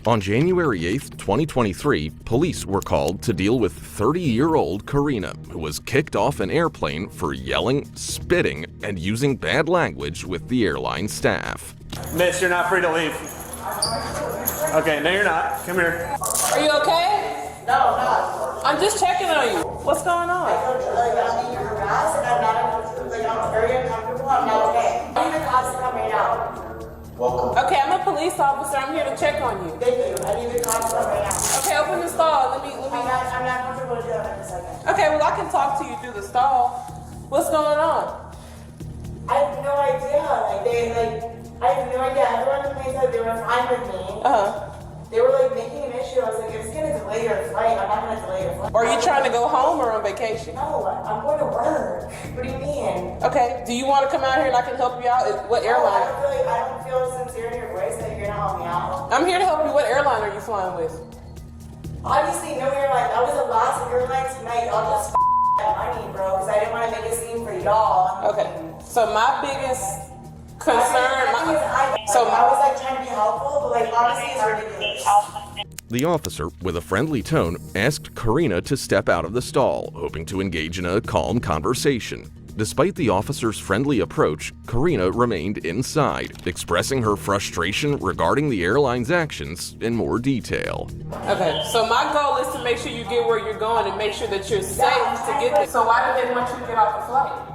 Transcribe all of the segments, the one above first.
On January 8, 2023, police were called to deal with 30-year-old Karina, who was kicked off an airplane for yelling, spitting, and using bad language with the airline staff. Miss, you're not free to leave. Okay, no you're not. Come here. Are you okay? No, I'm not. I'm just checking on you. What's going on? I'm being harassed and I'm very uncomfortable. I'm not okay. I need the cops to come right now. Welcome. Okay, I'm a police officer. I'm here to check on you. Thank you. I need the cops to come right now. Okay, open the stall. Let me. I'm not comfortable to do that in a second. Okay, well I can talk to you through the stall. What's going on? I have no idea. I have no idea. Everyone in the place said they were fine with me. They were making an issue. I was like, it's gonna delay your flight. I'm not gonna delay your flight. Are you trying to go home or on vacation? No, I'm going to work. What do you mean? Okay, do you want to come out here and I can help you out? What airline? I don't feel sincere in your voice that you're gonna help me out. I'm here to help you. What airline are you flying with? Obviously, no airline. That was the last airline tonight. Y'all just money, bro, because I didn't want to make a scene for y'all. Okay, so my biggest concern. I was trying to be helpful, but honestly, it's ridiculous. The officer, with a friendly tone, asked Karina to step out of the stall, hoping to engage in a calm conversation. Despite the officer's friendly approach, Karina remained inside, expressing her frustration regarding the airline's actions in more detail. Okay, so my goal is to make sure you get where you're going and make sure that you're safe to get there. So why did they want you to get off the flight?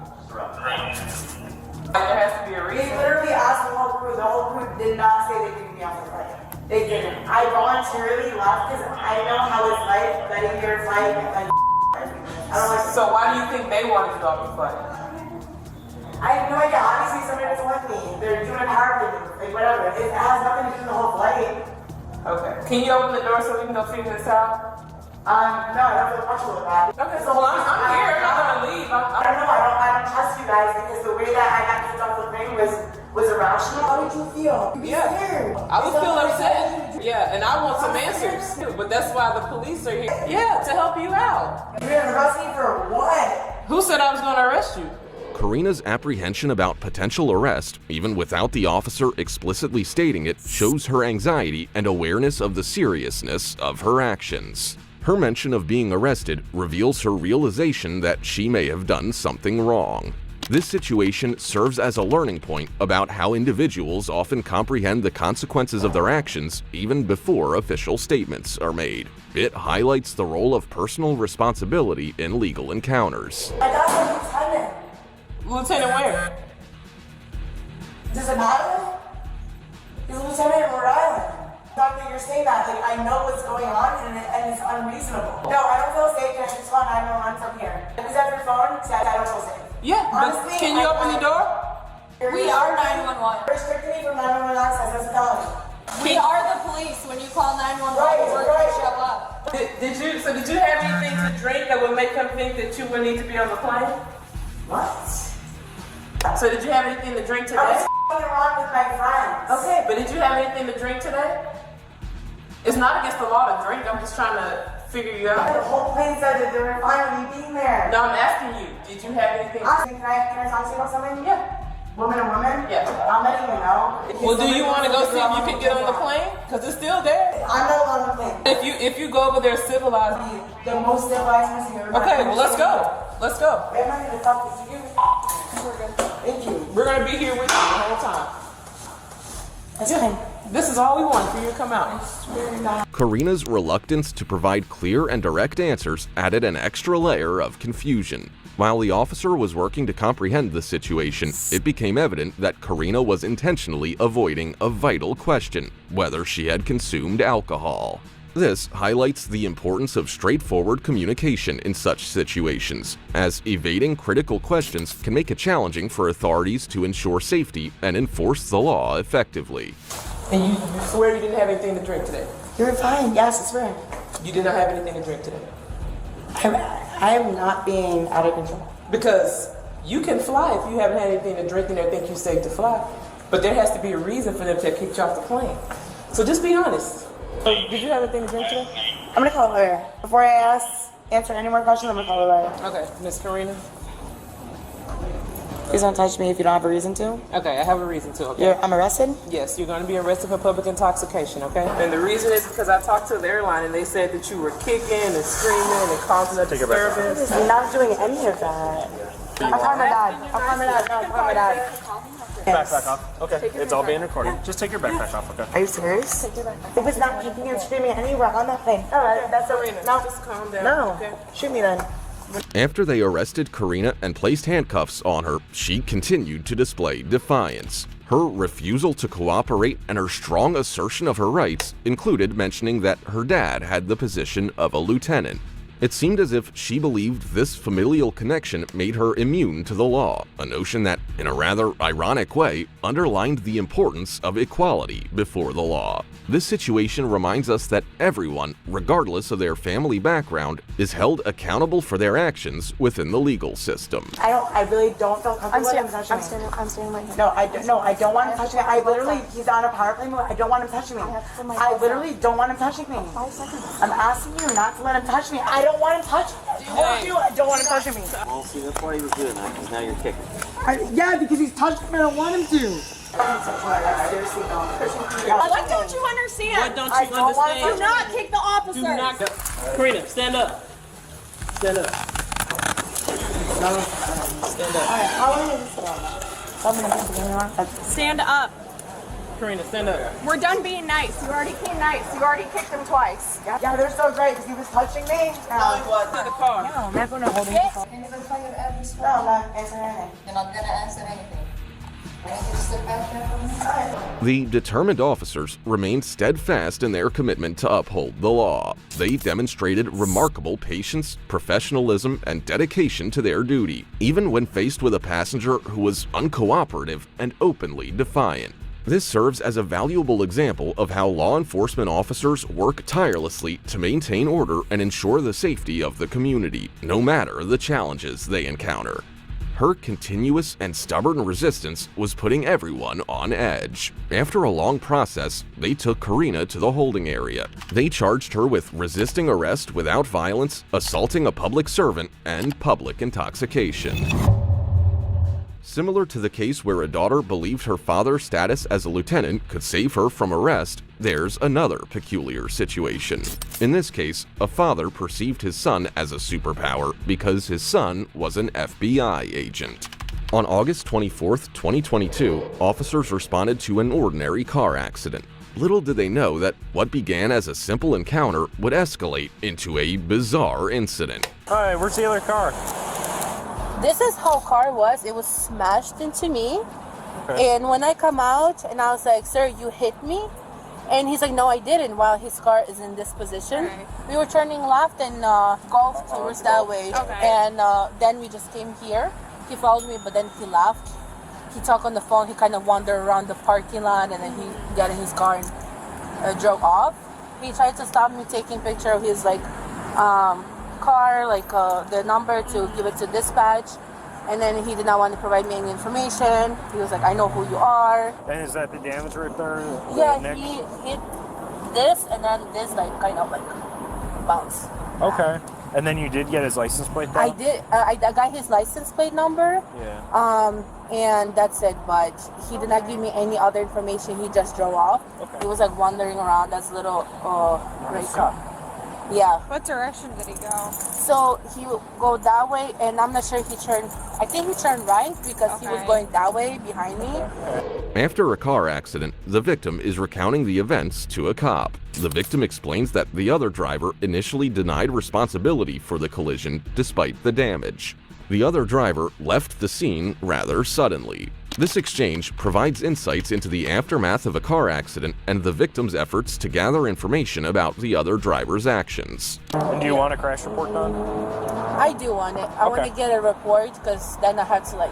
There has to be a reason. They literally asked the whole crew. The whole crew did not say they could be off the flight. They didn't. I voluntarily left because I know how it's like letting your flight get I don't like. So why do you think they wanted to go off the flight? I have no idea. Honestly, somebody doesn't like me. They're doing a power thing, whatever. It has nothing to do with the whole flight. Okay. Can you open the door so we can go figure this out? No, I don't feel comfortable with that. Okay, so I'm here. I'm not gonna leave. I don't know. I don't trust you guys because the way that I got kicked off the plane was irrational. How did you feel? Yeah, I would feel upset. Yeah, and I want some answers too. But that's why the police are here. Yeah, to help you out. You're gonna arrest me for what? Who said I was gonna arrest you? Karina's apprehension about potential arrest, even without the officer explicitly stating it, shows her anxiety and awareness of the seriousness of her actions. Her mention of being arrested reveals her realization that she may have done something wrong. This situation serves as a learning point about how individuals often comprehend the consequences of their actions even before official statements are made. It highlights the role of personal responsibility in legal encounters. I got a lieutenant. Lieutenant where? Does it matter? He's a lieutenant in Rhode Island. Doctor, you're saying that, I know what's going on and it's unreasonable. No, I don't feel safe. Can I just call 911 from here? Is that your phone? Because I don't feel safe. Yeah, honestly, can you open the door? We are 911. Restricting me from 911 access. That's a felony. We are the police. When you call 911, we're going to show up. Did you have anything to drink that would make them think that you would need to be on the plane? What? So did you have anything to drink today? I was around with my friends. Okay, but did you have anything to drink today? It's not against the law to drink. I'm just trying to figure you out. The whole plane said that they were fine with me being there. No, I'm asking you. Did you have anything? Can I talk to you about something? Yeah. Woman and woman? Yeah. I'm letting you know. Well, do you want to go see if you can get on the plane? Because it's still there. I'm not on the plane. If you go over there civilized. The most civilized person ever. Okay, well let's go. Let's go. I'm not going to talk to you. Thank you. We're going to be here with you the whole time. That's fine. This is all we want for you to come out. Karina's reluctance to provide clear and direct answers added an extra layer of confusion. While the officer was working to comprehend the situation, it became evident that Karina was intentionally avoiding a vital question: whether she had consumed alcohol. This highlights the importance of straightforward communication in such situations, as evading critical questions can make it challenging for authorities to ensure safety and enforce the law effectively. And you swear you didn't have anything to drink today? You're fine. Yes, it's fine. You did not have anything to drink today? I am not being out of control. Because you can fly if you haven't had anything to drink and they think you're safe to fly. But there has to be a reason for them to have kicked you off the plane. So just be honest. So did you have anything to drink today? I'm going to call a lawyer. Before I answer any more questions, I'm going to call a lawyer. Okay, Miss Karina. Please don't touch me if you don't have a reason to. Okay, I have a reason to, okay? I'm arrested? Yes, you're going to be arrested for public intoxication, okay? And the reason is because I talked to the airline and they said that you were kicking and screaming and causing a disturbance. I'm not doing any of that. I'll call my dad. I'll call my dad. No, I'll call my dad. Backpack off. Okay, it's all being recorded. Just take your backpack off, okay? Are you serious? It was not kicking and screaming anywhere on that thing. All right, that's okay. No, Just calm down. no. Okay? Shoot me then. After they arrested Karina and placed handcuffs on her, she continued to display defiance. Her refusal to cooperate and her strong assertion of her rights included mentioning that her dad had the position of a lieutenant. It seemed as if she believed this familial connection made her immune to the law, a notion that, in a rather ironic way, underlined the importance of equality before the law. This situation reminds us that everyone, regardless of their family background, is held accountable for their actions within the legal system. I really don't feel comfortable with him touching me. I'm standing right here. No, I don't want him touching me. I literally, he's on a power play mode. I don't want him touching me. I literally don't want him touching me. 5 seconds. I'm asking you not to let him touch me. I don't want him touching me. I told you I don't want him touching me. Well, see, that's why he was doing that, because now you're kicking. Yeah, because he's touching me. I don't want him to. What don't you understand? What don't you understand? Do not kick the officers. Do not. Karina, stand up. Stand up. Stand up. How long is this? Stand up. Karina, stand up. We're done being nice. You already came nice. You already kicked him twice. Yeah, they're so great because he was touching me. To the car. No, I'm not going to hold him. No, I'm not answering anything. Then I'm gonna answer anything. I need you to sit back there for me. The determined officers remained steadfast in their commitment to uphold the law. They demonstrated remarkable patience, professionalism, and dedication to their duty, even when faced with a passenger who was uncooperative and openly defiant. This serves as a valuable example of how law enforcement officers work tirelessly to maintain order and ensure the safety of the community, no matter the challenges they encounter. Her continuous and stubborn resistance was putting everyone on edge. After a long process, they took Karina to the holding area. They charged her with resisting arrest without violence, assaulting a public servant, and public intoxication. Similar to the case where a daughter believed her father's status as a lieutenant could save her from arrest, there's another peculiar situation. In this case, a father perceived his son as a superpower because his son was an FBI agent. On August 24, 2022, officers responded to an ordinary car accident. Little did they know that what began as a simple encounter would escalate into a bizarre incident. All right, where's the other car? This is how car was. It was smashed into me. Okay. And when I come out and I was like, sir, you hit me? And he's like, no, I didn't, while his car is in this position. Okay. We were turning left and golf towards that way. Okay. And then we just came here. He followed me, but then he left. He talked on the phone. He kind of wandered around the parking lot and then he got in his car and drove off. He tried to stop me taking picture of his car, the number to give it to dispatch, and then he did not want to provide me any information. He was like, I know who you are. And is that the damage right there? Yeah, Neck? he hit this and then this kind of bounce. Okay. And then you did get his license plate I down? did. I got his license plate number. Yeah. And that's it. But he did not give me any other information. He just drove off. Okay. He was wandering around. That's little gray car. Yeah. What direction did he go? So he would go that way, and I'm not sure if he turned. I think he turned right because he was Okay. going that way behind me. After a car accident, the victim is recounting the events to a cop. The victim explains that the other driver initially denied responsibility for the collision despite the damage. The other driver left the scene rather suddenly. This exchange provides insights into the aftermath of a car accident and the victim's efforts to gather information about the other driver's actions. And do you want a crash report done? I do want it. I want Okay. to get a report because then I have to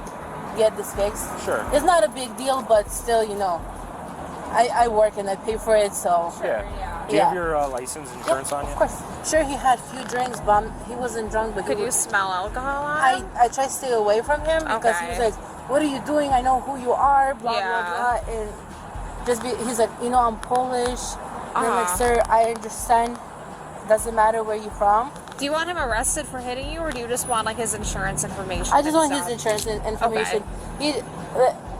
get this fixed. Sure. It's not a big deal, but still, I work and I pay for it, so. Yeah. Do you Yeah. have your license insurance on you? Of course. Sure, he had few drinks, but he wasn't drunk. But Could he you was, smell alcohol on him? I tried to stay away from him because he was Okay. like, "What are you doing? I know who you are." Blah Yeah. blah blah. And he's like, I'm Polish. And I'm like, Uh-huh. sir, I understand. Doesn't matter where you're from. Do you want him arrested for hitting you, or do you just want like his insurance information? I just want and his stuff? insurance information.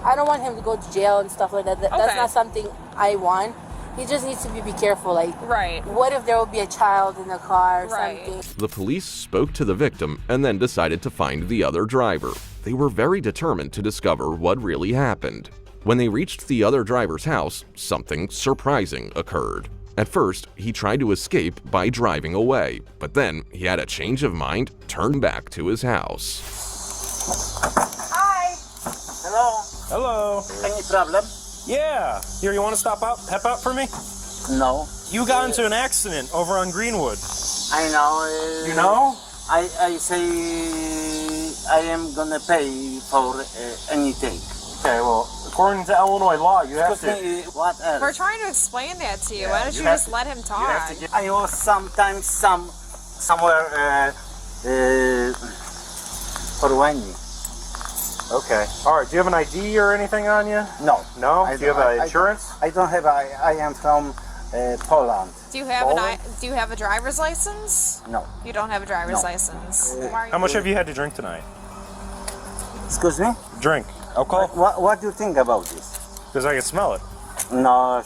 I don't want him to go to jail and stuff like that. That's Okay. not something I want. He just needs to be careful. Like, Right. what if there will be a child in the car or Right. something? The police spoke to the victim and then decided to find the other driver. They were very determined to discover what really happened. When they reached the other driver's house, something surprising occurred. At first, he tried to escape by driving away, but then he had a change of mind, turned back to his house. Hi. Hello. Hello. Any problem? Yeah. Here, you want to stop out for me? No. You got into an accident over on Greenwood. I know. You know? I say I am gonna pay for anything. Okay, well, according to Illinois law, you have Excuse to. me, what else? We're trying to explain that to you. Why don't you have just to- let him You talk? have to get. I was sometimes somewhere for Wendy. Okay. All right. Do you have an ID or anything on you? No. No. I Do you have don't- insurance? I don't have. I am from Poland. Do you have Poland? do you have a driver's license? No. You don't have a driver's No. license. Why are How you- much have you had to drink tonight? Excuse me. Drink. Alcohol? What do you think about this? Because I can smell it. No.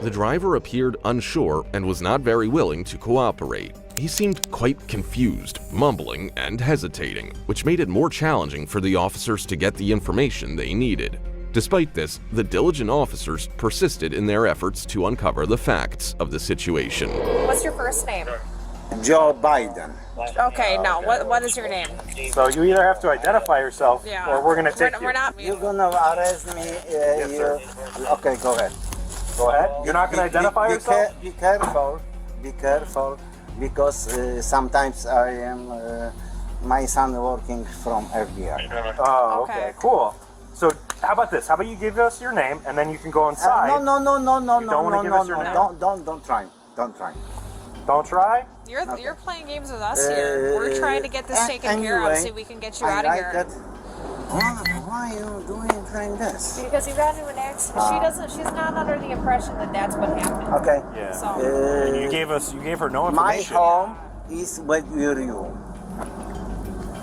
The driver appeared unsure and was not very willing to cooperate. He seemed quite confused, mumbling and hesitating, which made it more challenging for the officers to get the information they needed. Despite this, the diligent officers persisted in their efforts to uncover the facts of the situation. What's your first name? Joe Biden. Okay, no. What is your name? So you either have to identify yourself, Yeah. or we're gonna take you. We're not. You're gonna arrest me. Okay, go ahead. Go ahead. You're not gonna identify yourself. Be careful. Be careful, because sometimes I am my son working from FBI. Oh, Okay. okay, cool. So how about this? How about you give us your name, and then you can go inside. No, don't wanna give us your name? Don't try. Don't try. Don't try. You're playing games with us here. We're trying to get this taken care of, anyway, so we can get you I out of like here. that. Why are you doing like this? Because you got into an accident. She's not under the impression that that's what happened. Okay. Yeah. So And you gave her no My information. home is with you.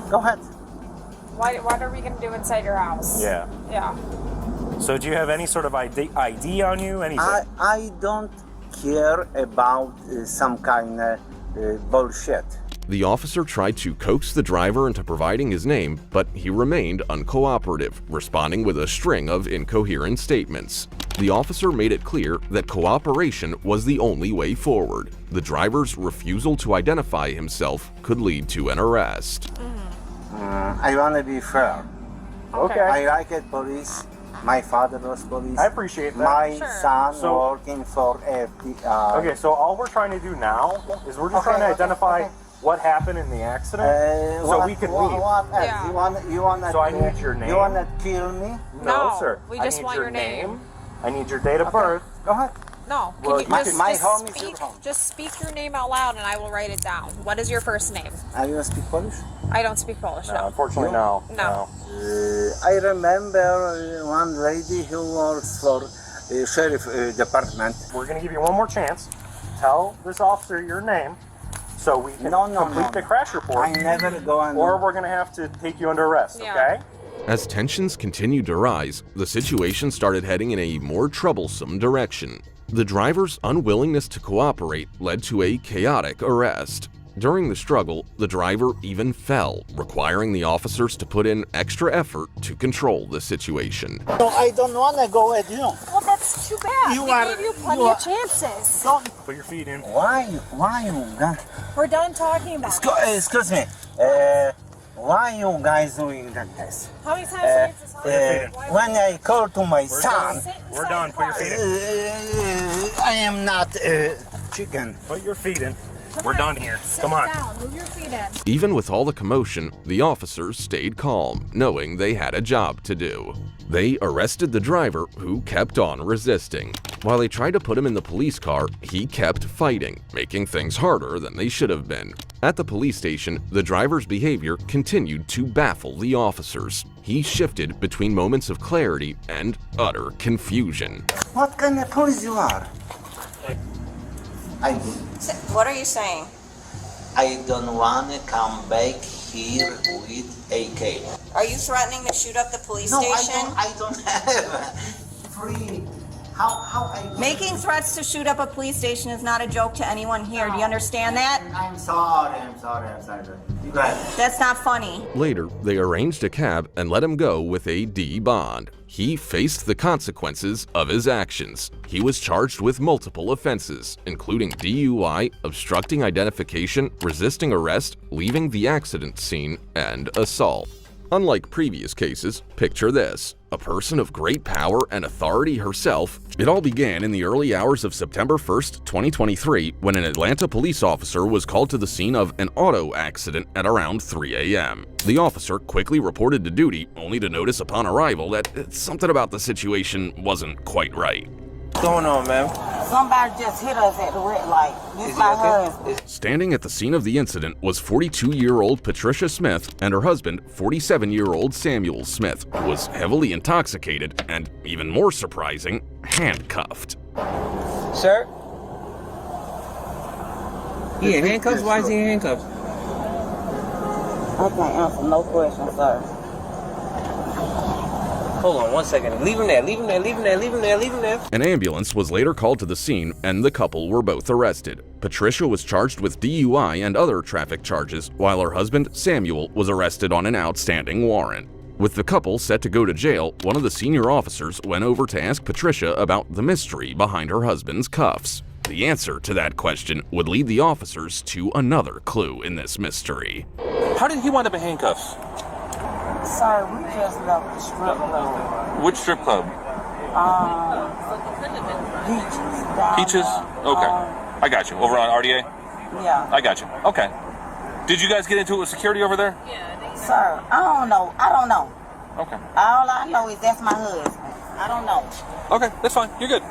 Go ahead. what are we gonna do inside your house? Yeah. Yeah. So do you have any sort of ID on you? Anything? I don't care about some kind of bullshit. The officer tried to coax the driver into providing his name, but he remained uncooperative, responding with a string of incoherent statements. The officer made it clear that cooperation was the only way forward. The driver's refusal to identify himself could lead to an arrest. I want to be fair. Okay. I like it, police. My father was police. I appreciate that. My Sure. son So- working for FBI. Okay, so all we're trying to do now is we're just trying to identify what happened in the accident, so we can leave. What else? Yeah. You wanna? So I need your name. You wanna kill me? No, sir. we I just need want your name. I need your date of birth. Go ahead. No. Can Well, you my- just, my just home is speak, your home. Just speak your name out loud, and I will write it down. What is your first name? Are you speak Polish? I don't speak Polish. No, No. unfortunately, no. No. I remember one lady who works for sheriff department. We're gonna give you one more chance. Tell this officer your name, so we can complete the crash report. I never go on. Or we're gonna have to take you under arrest. Yeah. Okay? As tensions continued to rise, the situation started heading in a more troublesome direction. The driver's unwillingness to cooperate led to a chaotic arrest. During the struggle, the driver even fell, requiring the officers to put in extra effort to control the situation. No, I don't want to go with you. Well, that's too bad. You we are- gave you plenty you of are- chances. Put your feet in. Why you guys? We're done talking about it. Excuse me. Why you guys doing like this? How many times do we have to talk? When I call to my son, We're done. Put your feet in. I am not chicken. Put your feet in. We're done here. Come on. Down. Move your feet in. Even with all the commotion, the officers stayed calm, knowing they had a job to do. They arrested the driver, who kept on resisting. While they tried to put him in the police car, he kept fighting, making things harder than they should have been. At the police station, the driver's behavior continued to baffle the officers. He shifted between moments of clarity and utter confusion. What kind of police you are? What are you saying? I don't want to come back here with AK. Are you threatening to shoot up the police No, station? I don't have free. How I... Making threats to shoot up a police station is not a joke to anyone here. Do you understand that? I'm sorry. You go ahead. That's not funny. Later, they arranged a cab and let him go with a D bond. He faced the consequences of his actions. He was charged with multiple offenses, including DUI, obstructing identification, resisting arrest, leaving the accident scene, and assault. Unlike previous cases, picture this: a person of great power and authority herself. It all began in the early hours of September 1st, 2023, when an Atlanta police officer was called to the scene of an auto accident at around 3 a.m. The officer quickly reported to duty, only to notice upon arrival that something about the situation wasn't quite right. What's going on, man? Somebody just hit us at the red light. This my husband. Standing at the scene of the incident was 42-year-old Patricia Smith and her husband, 47-year-old Samuel Smith, who was heavily intoxicated and, even more surprising, handcuffed. Sir? He in handcuffs? Why is he in handcuffs? I can't answer no questions, sir. Hold on 1 second. Leave him there. An ambulance was later called to the scene, and the couple were both arrested. Patricia was charged with DUI and other traffic charges, while her husband, Samuel, was arrested on an outstanding warrant. With the couple set to go to jail, one of the senior officers went over to ask Patricia about the mystery behind her husband's cuffs. The answer to that question would lead the officers to another clue in this mystery. How did he wind up in handcuffs? Sir, we just left the strip club. Which strip club? Peaches. Peaches? Okay. I got you. Over on RDA? Yeah. I got you. Okay. Did you guys get into it with security over there? Sir, I don't know. Okay. All I know is that's my husband. I don't know. Okay, that's fine. You're good.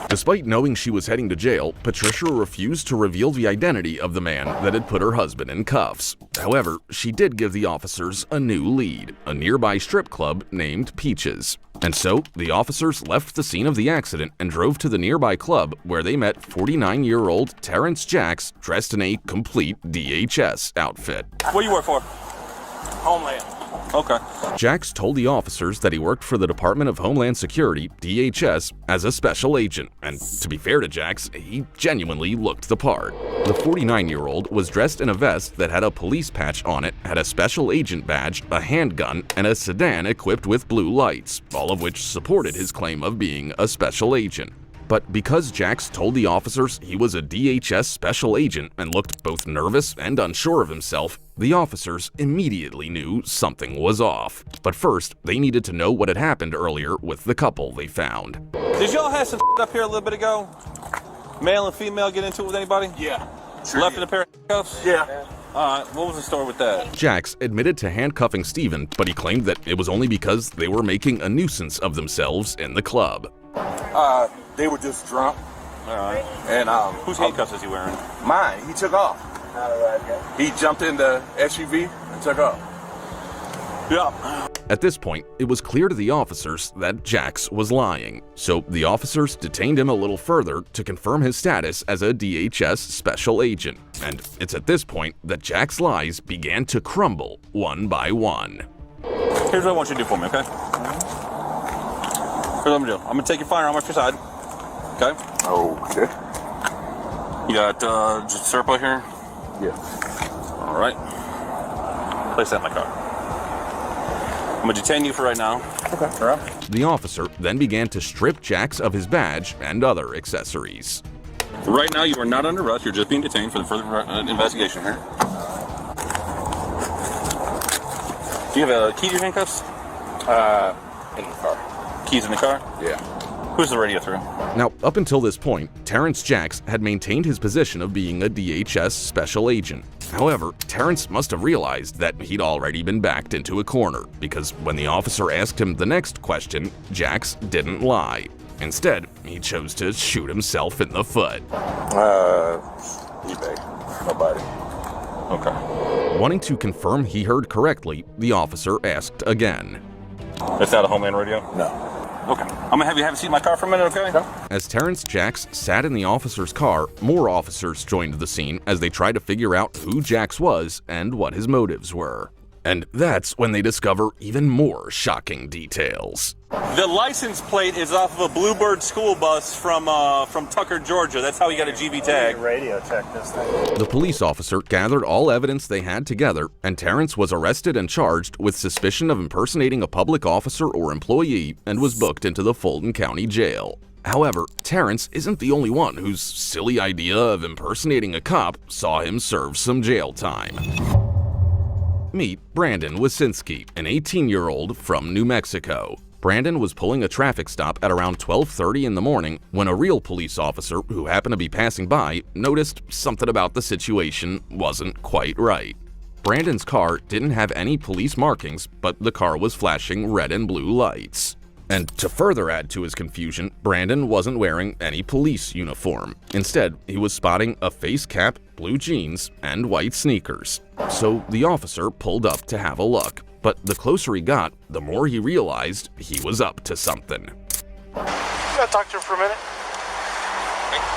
Despite knowing she was heading to jail, Patricia refused to reveal the identity of the man that had put her husband in cuffs. However, she did give the officers a new lead, a nearby strip club named Peaches. And so, the officers left the scene of the accident and drove to the nearby club, where they met 49-year-old Terrence Jacks dressed in a complete DHS outfit. What do you work for? Homeland. Okay. Jacks told the officers that he worked for the Department of Homeland Security, DHS, as a special agent, and to be fair to Jacks, he genuinely looked the part. The 49-year-old was dressed in a vest that had a police patch on it, had a special agent badge, a handgun, and a sedan equipped with blue lights, all of which supported his claim of being a special agent. But because Jacks told the officers he was a DHS special agent and looked both nervous and unsure of himself, the officers immediately knew something was off. But first, they needed to know what had happened earlier with the couple they found. Did y'all have some up here a little bit ago? Male and female get into it with anybody? Yeah. Left in a pair of handcuffs? Yeah. Alright, what was the story with that? Jacks admitted to handcuffing Steven, but he claimed that it was only because they were making a nuisance of themselves in the club. They were just drunk. Alright. And Whose handcuffs is he wearing? mine, he took off. He jumped in the SUV and took off. Yeah. At this point, it was clear to the officers that Jacks was lying, so the officers detained him a little further to confirm his status as a DHS special agent. And it's at this point that Jacks' lies began to crumble one by one. Here's what I want you to do for me, okay? Here's what I'm gonna do. I'm gonna take your firearm off your side. Okay? Okay. You got just syrup right here? Yeah. Alright. Place that in my car. I'm gonna detain you for right now. Okay. All right. The officer then began to strip Jacks of his badge and other accessories. Right now, you are not under arrest. You're just being detained for the further investigation here. Do you have a key to your handcuffs? In the car. Keys in the car? Yeah. Who's the radio through? Now, up until this point, Terrence Jacks had maintained his position of being a DHS special agent. However, Terrence must have realized that he'd already been backed into a corner, because when the officer asked him the next question, Jacks didn't lie. Instead, he chose to shoot himself in the foot. eBay. Nobody. Okay. Wanting to confirm he heard correctly, the officer asked again. It's not a Homeland radio? No. Okay. I'm gonna have you have a seat in my car for a minute, okay? As Terrence Jacks sat in the officer's car, more officers joined the scene as they tried to figure out who Jacks was and what his motives were. And that's when they discover even more shocking details. The license plate is off of a Bluebird school bus from Tucker, Georgia. That's how he got a GB tag. Radio check this thing. The police officer gathered all evidence they had together, and Terrence was arrested and charged with suspicion of impersonating a public officer or employee and was booked into the Fulton County Jail. However, Terrence isn't the only one whose silly idea of impersonating a cop saw him serve some jail time. Meet Brandon Wasinski, an 18-year-old from New Mexico. Brandon was pulling a traffic stop at around 12:30 in the morning when a real police officer who happened to be passing by noticed something about the situation wasn't quite right. Brandon's car didn't have any police markings, but the car was flashing red and blue lights. And to further add to his confusion, Brandon wasn't wearing any police uniform. Instead, he was spotting a face cap, blue jeans, and white sneakers. So the officer pulled up to have a look. But the closer he got, the more he realized he was up to something. Can I talk to him for a minute?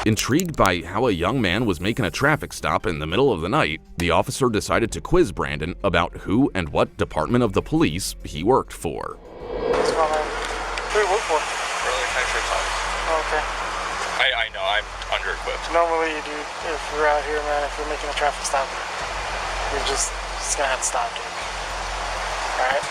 Intrigued by how a young man was making a traffic stop in the middle of the night, the officer decided to quiz Brandon about who and what department of the police he worked for. What's going on? Who do you work for? Early Pension Office. Oh, okay. I know, I'm under-equipped. Normally, dude, if we're out here, man, if you're making a traffic stop, you're just gonna have to stop, dude. Alright?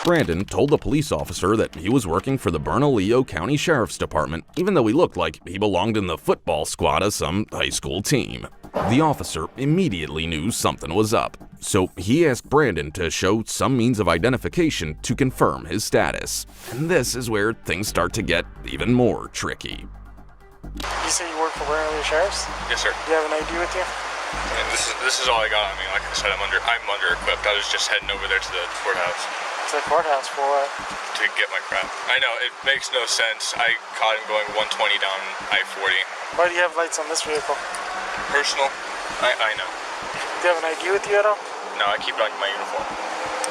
Brandon told the police officer that he was working for the Bernalillo County Sheriff's Department, even though he looked like he belonged in the football squad of some high school team. The officer immediately knew something was up, so he asked Brandon to show some means of identification to confirm his status. And this is where things start to get even more tricky. You say you work for Bernalillo Sheriff's? Yes, sir. Do you have an ID with you? And this is all I got on me. Like I said, I'm under-equipped. I was just heading over there to the courthouse. To the courthouse for what? To get my crap. I know, it makes no sense. I caught him going 120 down I-40. Why do you have lights on this vehicle? Personal? I know. Do you have an ID with you at all? No, I keep it on my uniform.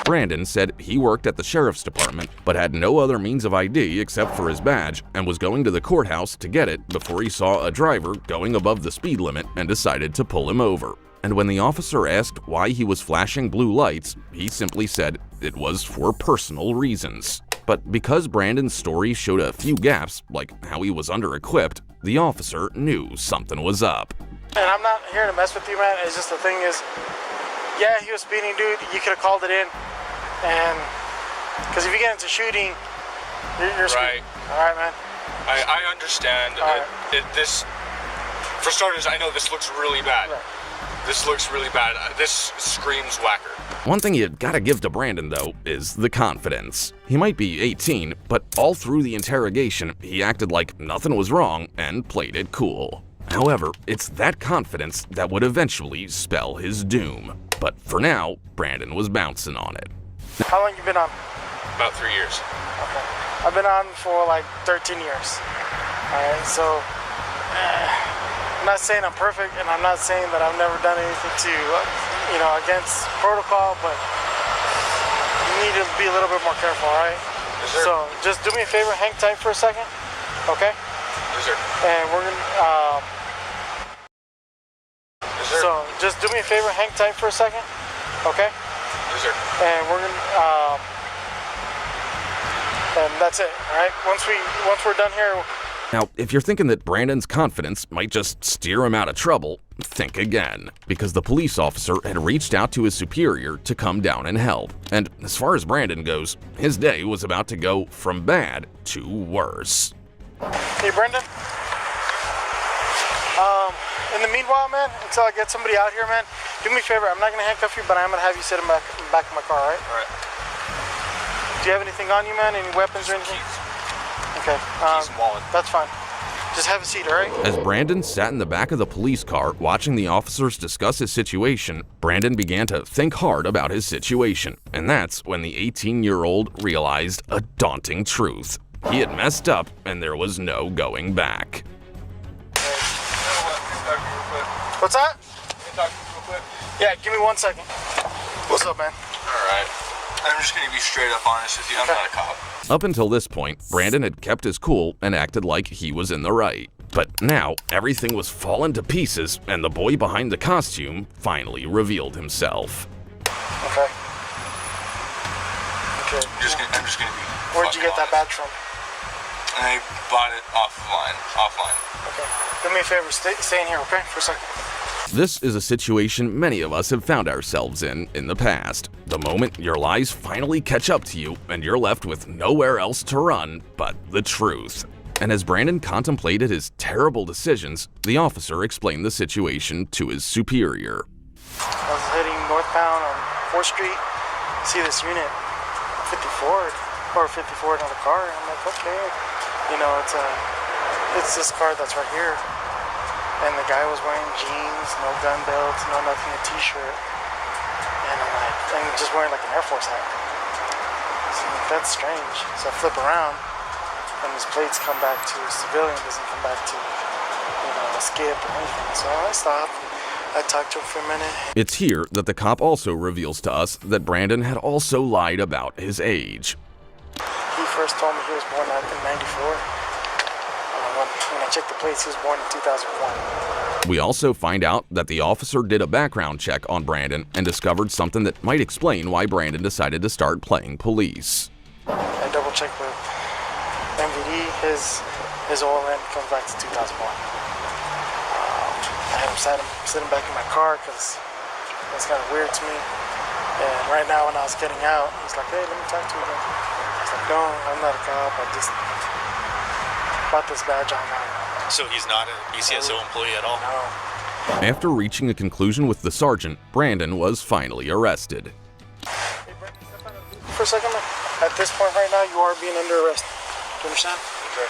Brandon said he worked at the sheriff's department, but had no other means of ID except for his badge, and was going to the courthouse to get it before he saw a driver going above the speed limit and decided to pull him over. And when the officer asked why he was flashing blue lights, he simply said it was for personal reasons. But because Brandon's story showed a few gaps, like how he was under-equipped, the officer knew something was up. And I'm not here to mess with you, man. It's just the thing is, yeah, he was speeding, dude. You could have called it in. And, because if you get into shooting, you're right. All right, man. I understand. Right. This, for starters, I know this looks really bad. Right. This looks really bad. This screams whacker. One thing you gotta give to Brandon, though, is the confidence. He might be 18, but all through the interrogation, he acted like nothing was wrong and played it cool. However, it's that confidence that would eventually spell his doom. But for now, Brandon was bouncing on it. How long you been on? About 3 years. Okay. I've been on for like 13 years. Alright, so I'm not saying I'm perfect, and I'm not saying that I've never done anything to, against protocol, but you need to be a little bit more careful, alright? Yes, sir. So just do me a favor, hang tight for a second, okay? Yes, sir. And we're gonna, Yes, sir. so just do me a favor, hang tight for a second, okay? Yes, sir. And we're gonna, and that's it, alright? Once we're done here. Now, if you're thinking that Brandon's confidence might just steer him out of trouble, think again, because the police officer had reached out to his superior to come down and help. And as far as Brandon goes, his day was about to go from bad to worse. Hey, Brendan. In the meanwhile, man, until I get somebody out here, man, do me a favor. I'm not gonna handcuff you, but I'm gonna have you sit in the back of my car, all right? All right. Do you have anything on you, man? Any weapons or anything? Okay. Keys and wallet. That's fine. Just have a seat, all right? As Brandon sat in the back of the police car watching the officers discuss his situation, Brandon began to think hard about his situation. And that's when the 18-year-old realized a daunting truth. He had messed up, and there was no going back. What's that? Can I talk to you real quick? Yeah, give me 1 second. What's up, man? All right. I'm just gonna be straight up honest with you. I'm not a cop. Up until this point, Brandon had kept his cool and acted like he was in the right. But now, everything was falling to pieces, and the boy behind the costume finally revealed himself. Okay. Okay. I'm just gonna be. Where'd you get that badge from? I bought it offline. Okay. Do me a favor, stay in here, okay, for a second. This is a situation many of us have found ourselves in the past. The moment your lies finally catch up to you and you're left with nowhere else to run but the truth. And as Brandon contemplated his terrible decisions, the officer explained the situation to his superior. I was heading northbound on 4th Street, see this unit, 54 another car, and I'm like, okay, you know, it's this car that's right here. And the guy was wearing jeans, no gun belt, no nothing, a t-shirt. And I'm like, and just wearing like an Air Force hat. So I'm like, that's strange. So I flip around, and his plates come back to civilian, doesn't come back to, you know, a skip or anything. So I stopped, I talked to him for a minute. It's here that the cop also reveals to us that Brandon had also lied about his age. He first told me he was born in 94. When I checked the plates, he was born in 2001. We also find out that the officer did a background check on Brandon and discovered something that might explain why Brandon decided to start playing police. I double checked with MVD, his OLN comes back to 2001. I had him sitting back in my car because it's kind of weird to me. And right now when I was getting out, he's like, hey, let me talk to you again. I was like, no, I'm not a cop, I just bought this badge online. So he's not an ECSO employee at all? No. After reaching a conclusion with the sergeant, Brandon was finally arrested. Hey, Brandon, step out of the for a second, man. At this point right now, you are being under arrest. Do you understand? Okay.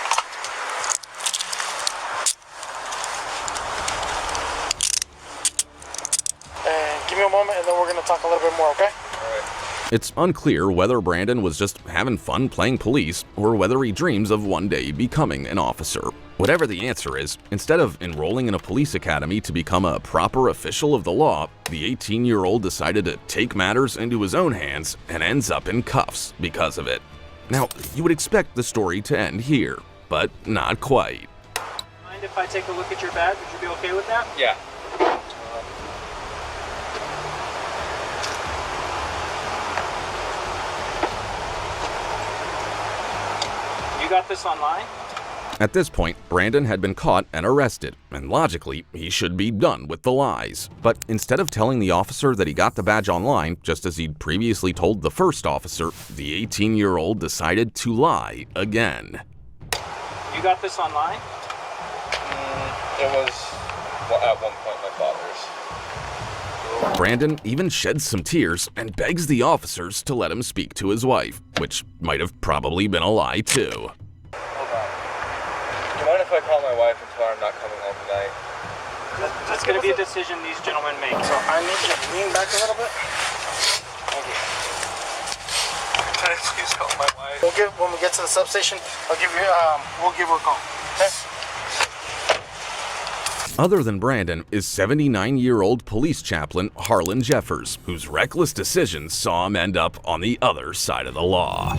And give me a moment, and then we're going to talk a little bit more, okay? All right. It's unclear whether Brandon was just having fun playing police or whether he dreams of one day becoming an officer. Whatever the answer is, instead of enrolling in a police academy to become a proper official of the law, the 18-year-old decided to take matters into his own hands and ends up in cuffs because of it. Now, you would expect the story to end here, but not quite. Mind if I take a look at your badge? Would you be okay with that? Yeah. You got this online? At this point, Brandon had been caught and arrested, and logically, he should be done with the lies. But instead of telling the officer that he got the badge online, just as he'd previously told the first officer, the 18-year-old decided to lie again. You got this online? It was at one point my father's. Brandon even sheds some tears and begs the officers to let him speak to his wife, which might have probably been a lie too. Hold on. Do you mind if I call my wife and tell her I'm not coming home tonight? That's going to be a decision these gentlemen make. So I need you to lean back a little bit. Thank you. Can I please call my wife? When we get to the substation, we'll give her a call. Okay? Other than Brandon is 79-year-old police chaplain Harlan Jeffers, whose reckless decisions saw him end up on the other side of the law.